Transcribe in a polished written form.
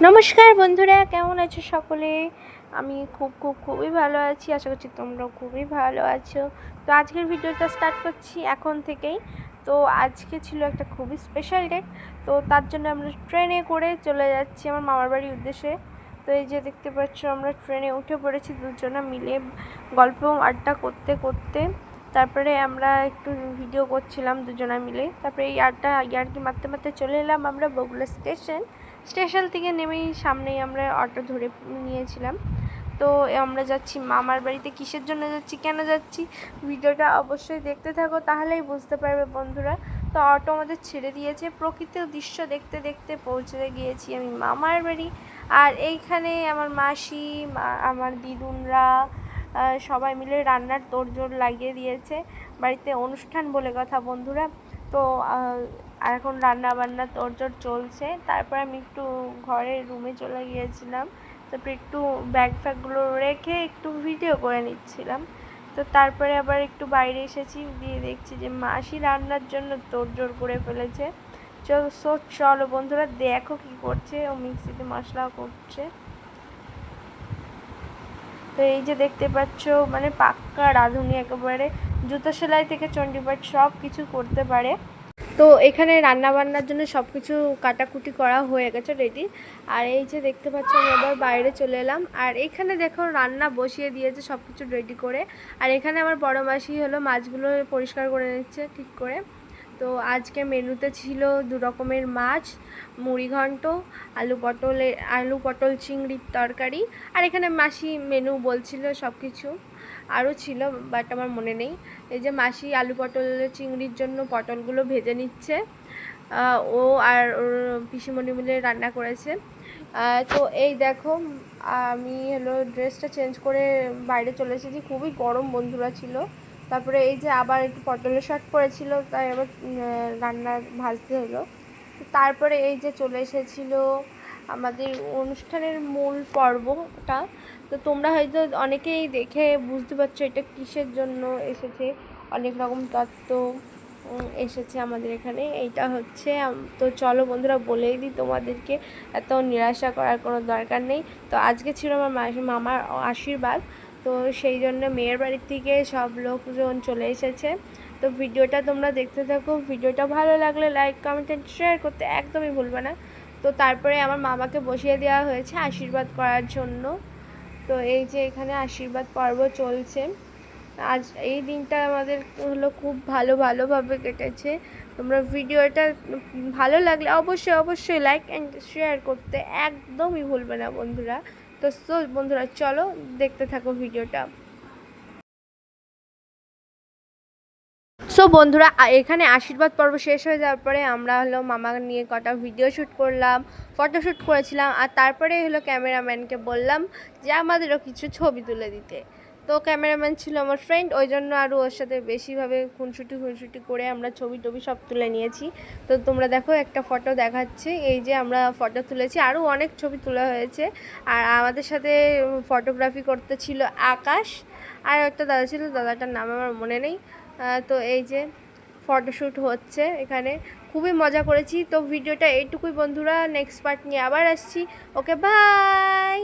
নমস্কার বন্ধুরা, কেমন আছো সকলে? আমি খুবই ভালো আছি। আশা করছি তোমরাও খুবই ভালো আছো। তো আজকের ভিডিওটা স্টার্ট করছি এখন থেকেই। তো আজকে ছিল একটা খুবই স্পেশাল ডে। তো তার জন্য আমরা ট্রেনে করে চলে যাচ্ছি আমার মামার বাড়ির উদ্দেশ্যে। তো এই যে দেখতে পাচ্ছ, আমরা ট্রেনে উঠে পড়েছি দুজনে মিলে গল্প আড্ডা করতে করতে। তারপরে আমরা একটু ভিডিও করছিলাম দুজনা মিলে। তারপরে এই ইয়ার্কি মারতে মারতে চলে এলাম আমরা বগুড়া স্টেশন থেকে নেমেই সামনেই আমরা অটো ধরে নিয়েছিলাম। তো আমরা যাচ্ছি মামার বাড়িতে। কিসের জন্য যাচ্ছি, কেন যাচ্ছি, ভিডিওটা অবশ্যই দেখতে থাকো, তাহলেই বুঝতে পারবে বন্ধুরা। তো অটো আমাদের ছেড়ে দিয়েছে। প্রকৃতির দৃশ্য দেখতে দেখতে পৌঁছে গিয়েছি আমি মামার বাড়ি। আর এইখানে আমার মাসি, আমার দিদুনরা সবাই মিলে রান্নার তোড়জোড় লাগিয়ে দিয়েছে। বাড়িতে অনুষ্ঠান বলে কথা বন্ধুরা। তো এখন রান্না বান্না তোড়জোড় চলছে। তারপর আমি একটু ঘরের রুমে চলে গিয়েছিলাম। তারপরে একটু ব্যাগ ফ্যাগগুলো রেখে একটু ভিডিও করে নিচ্ছিলাম। তো তারপরে আবার একটু বাইরে এসেছি, দিয়ে দেখছি যে মাসি রান্নার জন্য তোড়জোড় করে ফেলেছে। চলো বন্ধুরা, দেখো কি করছে। ও মিক্সিতে মশলা করছে। তো এই যে দেখতে পাচ্ছ, মানে পাক্কা রাঁধুনি একেবারে। জুতো সেলাই থেকে চণ্ডীপাঠ সব কিছু করতে পারে। তো এখানে রান্না বান্নার জন্য সব কিছু কাটাকুটি করা হয়ে গেছে, রেডি। আর এই যে দেখতে পাচ্ছ, আমি আবার বাইরে চলে এলাম। আর এখানে দেখো রান্না বসিয়ে দিয়েছে সব কিছু রেডি করে। আর এখানে আমার বড় মাসি হলো মাছগুলো পরিষ্কার করে নিচ্ছে ঠিক করে। তো আজকে মেনুতে ছিল 2 রকমের মাছ, মুড়িঘণ্ট, আলু পটল চিংড়ির তরকারি। আর এখানে মাসি মেনু বলছিল সব কিছু, আরও ছিল বাট আমার মনে নেই। এই যে মাসি আলু পটল চিংড়ির জন্য পটলগুলো ভেজে নিচ্ছে। ও আর ওর পিসিমণি মিলে রান্না করেছে। তো এই দেখো, আমি হলো ড্রেসটা চেঞ্জ করে বাইরে চলে এসেছি। খুবই গরম বন্ধুরা ছিল। তারপরে এই যে আবার একটু পটলের শাক পড়েছিল, তাই আবার রান্না ভাজতে হলো। তারপরে এই যে চলে এসেছিল আমাদের অনুষ্ঠানের মূল পর্বটা। তো তোমরা হয়তো অনেকেই দেখে বুঝতে পারছো এটা কিসের জন্য এসেছে। অনেক রকম তত্ত্ব এসেছে আমাদের এখানে। এইটা হচ্ছে, তো চলো বন্ধুরা বলেই দিই তোমাদেরকে, এত নিরাশা করার কোনো দরকার নেই। তো আজকে ছিল আমার মামার আশীর্বাদ। তো সেই জন্য মেয়ের বাড়ির থেকে সব লোকজন চলে এসেছে। তো ভিডিওটা তোমরা দেখতে থাকো। ভিডিওটা ভালো লাগলে লাইক কমেন্ট অ্যান্ড শেয়ার করতে একদমই ভুলবে না। তো তারপরে আমার মামাকে বসিয়ে দেওয়া হয়েছে আশীর্বাদ করার জন্য। তো এই যে এখানে আশীর্বাদ পর্ব চলছে। আজ এই দিনটা আমাদের হলো খুব ভালোভাবে কেটেছে। তোমরা ভিডিওটা ভালো লাগলে অবশ্যই লাইক অ্যান্ড শেয়ার করতে একদমই ভুলবে না বন্ধুরা। তো বন্ধুরা চলো দেখতে থাকো ভিডিওটা। সো বন্ধুরা, এখানে আশীর্বাদ পর্ব শেষ হয়ে যাওয়ার পরে আমরা হলো মামা নিয়ে কটা ভিডিও শ্যুট করলাম, ফটোশ্যুট করেছিলাম। আর তারপরে হলো ক্যামেরাম্যানকে বললাম যে আমাদেরও কিছু ছবি তুলে দিতে। তো ক্যামেরাম্যান ছিল আমার ফ্রেন্ড, ওই জন্য আরও ওর সাথে বেশিভাবে খুনসুটি করে আমরা ছবি টবি সব তুলে নিয়েছি। তো তোমরা দেখো, একটা ফটো দেখাচ্ছে। এই যে আমরা ফটো তুলেছি, আরও অনেক ছবি তোলা হয়েছে। আর আমাদের সাথে ফটোগ্রাফি করতে ছিল আকাশ, আর একটা দাদা ছিল, দাদাটার নাম আমার মনে নেই। তো এই যে ফটোশ্যুট হচ্ছে এখানে, খুবই মজা করেছি। তো ভিডিওটা এইটুকুই বন্ধুরা, নেক্সট পার্ট নিয়ে আবার আসছি। ওকে, বাই।